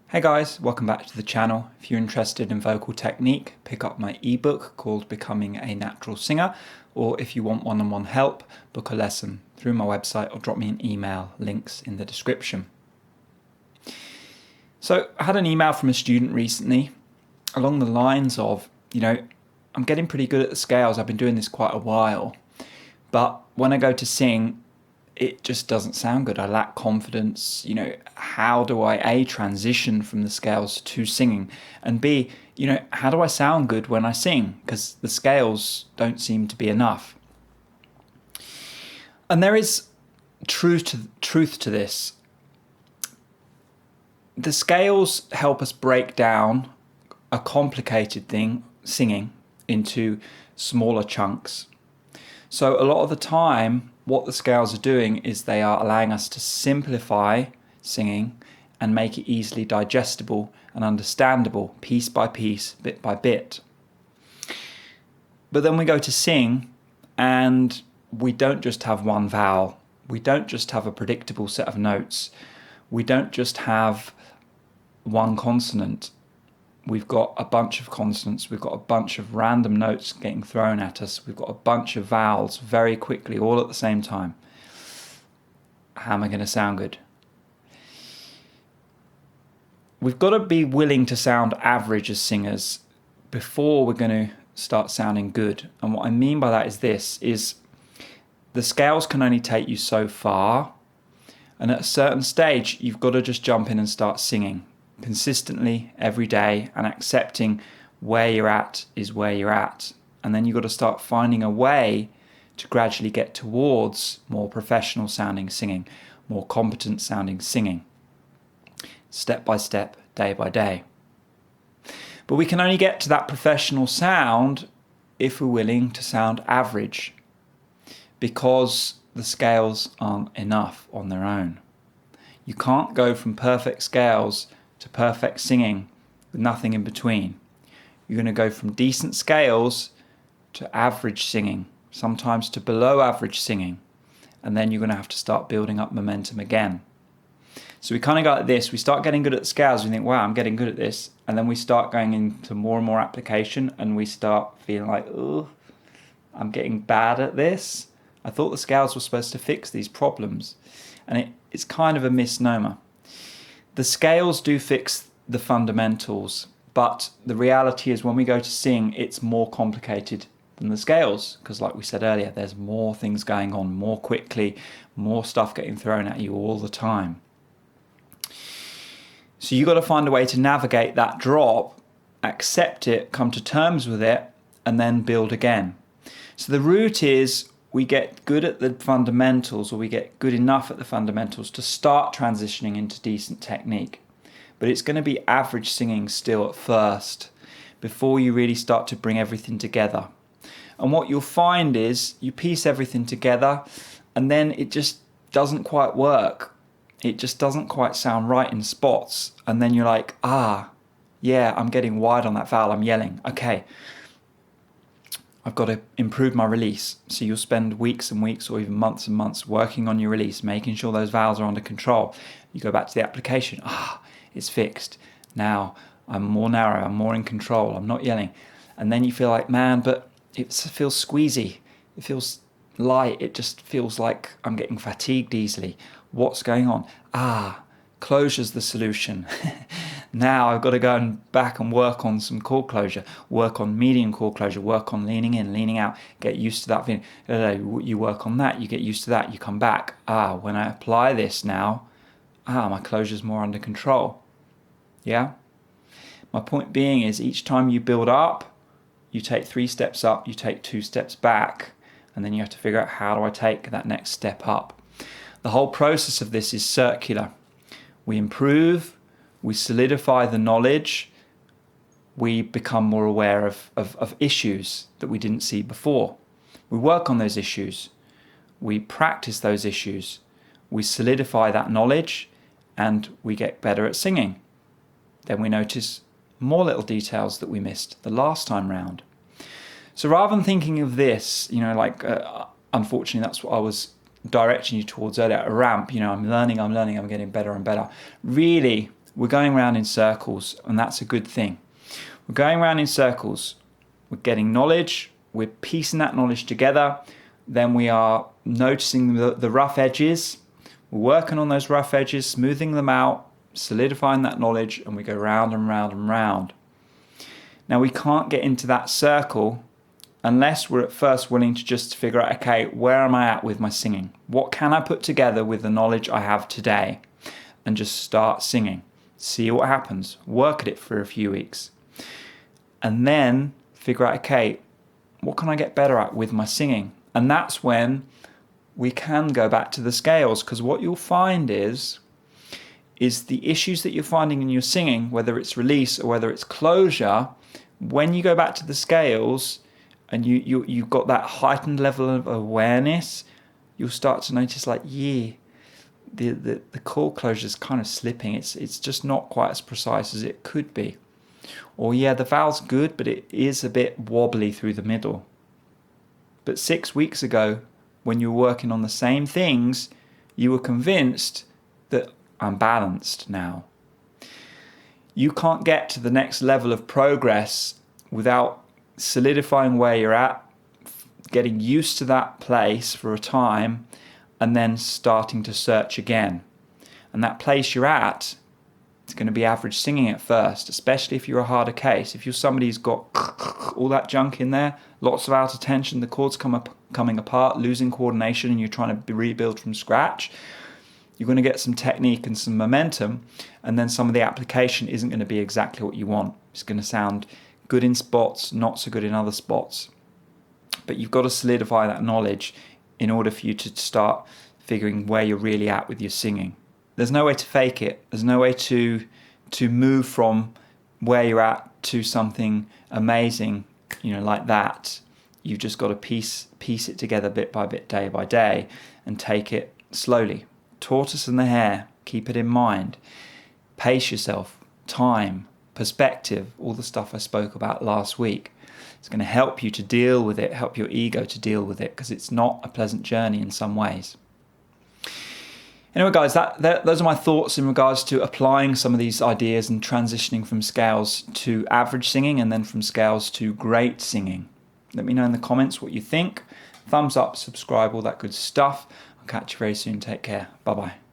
Hey guys, welcome back to the channel. If you're interested in vocal technique, pick up my ebook called Becoming a Natural Singer, or if you want one-on-one help, book a lesson through my website or drop me an email, links in the description. So I had an email from a student recently along the lines of, I'm getting pretty good at the scales, I've been doing this quite a while, but when I go to sing, it just doesn't sound good. I lack confidence. How do I A, transition from the scales to singing, and B, how do I sound good when I sing? Because the scales don't seem to be enough. And there is truth to this. The scales help us break down a complicated thing, singing, into smaller chunks. So a lot of the time, what the scales are doing is they are allowing us to simplify singing and make it easily digestible and understandable, piece by piece, bit by bit. But then we go to sing and we don't just have one vowel. We don't just have a predictable set of notes. We don't just have one consonant. We've got a bunch of consonants, we've got a bunch of random notes getting thrown at us, we've got a bunch of vowels very quickly, all at the same time. How am I going to sound good? We've got to be willing to sound average as singers before we're going to start sounding good. And what I mean by that is the scales can only take you so far, and at a certain stage you've got to just jump in and start singing consistently every day and accepting where you're at is where you're at. And then you've got to start finding a way to gradually get towards more professional sounding singing, more competent sounding singing, step by step, day by day. But we can only get to that professional sound if we're willing to sound average, because the scales aren't enough on their own. You can't go from perfect scales to perfect singing with nothing in between. You're going to go from decent scales to average singing, sometimes to below average singing, and then you're going to have to start building up momentum again. So we kind of go like this. We start getting good at the scales, we think, wow, I'm getting good at this, and then we start going into more and more application, and we start feeling like, oh, I'm getting bad at this. I thought the scales were supposed to fix these problems, and it's kind of a misnomer. The scales do fix the fundamentals, but the reality is when we go to sing, it's more complicated than the scales, because like we said earlier, there's more things going on more quickly, more stuff getting thrown at you all the time. So you've got to find a way to navigate that drop, accept it, come to terms with it, and then build again. So the route is we get good at the fundamentals, or we get good enough at the fundamentals to start transitioning into decent technique. But it's going to be average singing still at first, before you really start to bring everything together. And what you'll find is you piece everything together and then it just doesn't quite work. It just doesn't quite sound right in spots. And then you're like, yeah, I'm getting wide on that vowel, I'm yelling. Okay, I've got to improve my release. So you'll spend weeks and weeks or even months and months working on your release, making sure those vowels are under control. You go back to the application. It's fixed. Now I'm more narrow, I'm more in control, I'm not yelling. And then you feel like, man, but it feels squeezy. It feels light. It just feels like I'm getting fatigued easily. What's going on? Closure's the solution. Now I've got to go back and work on some chord closure, work on median chord closure, work on leaning in, leaning out, get used to that feeling. You work on that, you get used to that, you come back. When I apply this now, my closure's more under control. Yeah? My point being is each time you build up, you take 3 steps up, you take 2 steps back, and then you have to figure out, how do I take that next step up? The whole process of this is circular. We improve, we solidify the knowledge, we become more aware of issues that we didn't see before. We work on those issues, we practice those issues, we solidify that knowledge, and we get better at singing. Then we notice more little details that we missed the last time round. So rather than thinking of this, unfortunately that's what I was directing you towards earlier, a ramp, I'm learning, I'm getting better and better. Really, we're going around in circles, and that's a good thing. We're going around in circles. We're getting knowledge. We're piecing that knowledge together. Then we are noticing the rough edges. We're working on those rough edges, smoothing them out, solidifying that knowledge, and we go round and round and round. Now, we can't get into that circle unless we're at first willing to just figure out, okay, where am I at with my singing? What can I put together with the knowledge I have today? And just start singing. See what happens. Work at it for a few weeks. And then figure out, okay, what can I get better at with my singing? And that's when we can go back to the scales, because what you'll find is the issues that you're finding in your singing, whether it's release or whether it's closure, when you go back to the scales and you've got that heightened level of awareness, you'll start to notice like, the chord closure is kind of slipping. It's just not quite as precise as it could be. Or the vowel's good, but it is a bit wobbly through the middle. But 6 weeks ago, when you were working on the same things, you were convinced that I'm balanced now. You can't get to the next level of progress without solidifying where you're at, getting used to that place for a time, and then starting to search again. And that place you're at, it's going to be average singing at first, especially if you're a harder case. If you're somebody who's got all that junk in there, lots of outer tension, the chords coming apart, losing coordination, and you're trying to rebuild from scratch, you're going to get some technique and some momentum, and then some of the application isn't going to be exactly what you want. It's going to sound good in spots, not so good in other spots. But you've got to solidify that knowledge in order for you to start figuring where you're really at with your singing. There's no way to fake it. There's no way to move from where you're at to something amazing, like that. You've just got to piece it together bit by bit, day by day, and take it slowly. Tortoise and the hare, keep it in mind. Pace yourself, time, perspective, all the stuff I spoke about last week. It's going to help you to deal with it, help your ego to deal with it, because it's not a pleasant journey in some ways. Anyway, guys, those are my thoughts in regards to applying some of these ideas and transitioning from scales to average singing and then from scales to great singing. Let me know in the comments what you think. Thumbs up, subscribe, all that good stuff. I'll catch you very soon. Take care. Bye-bye.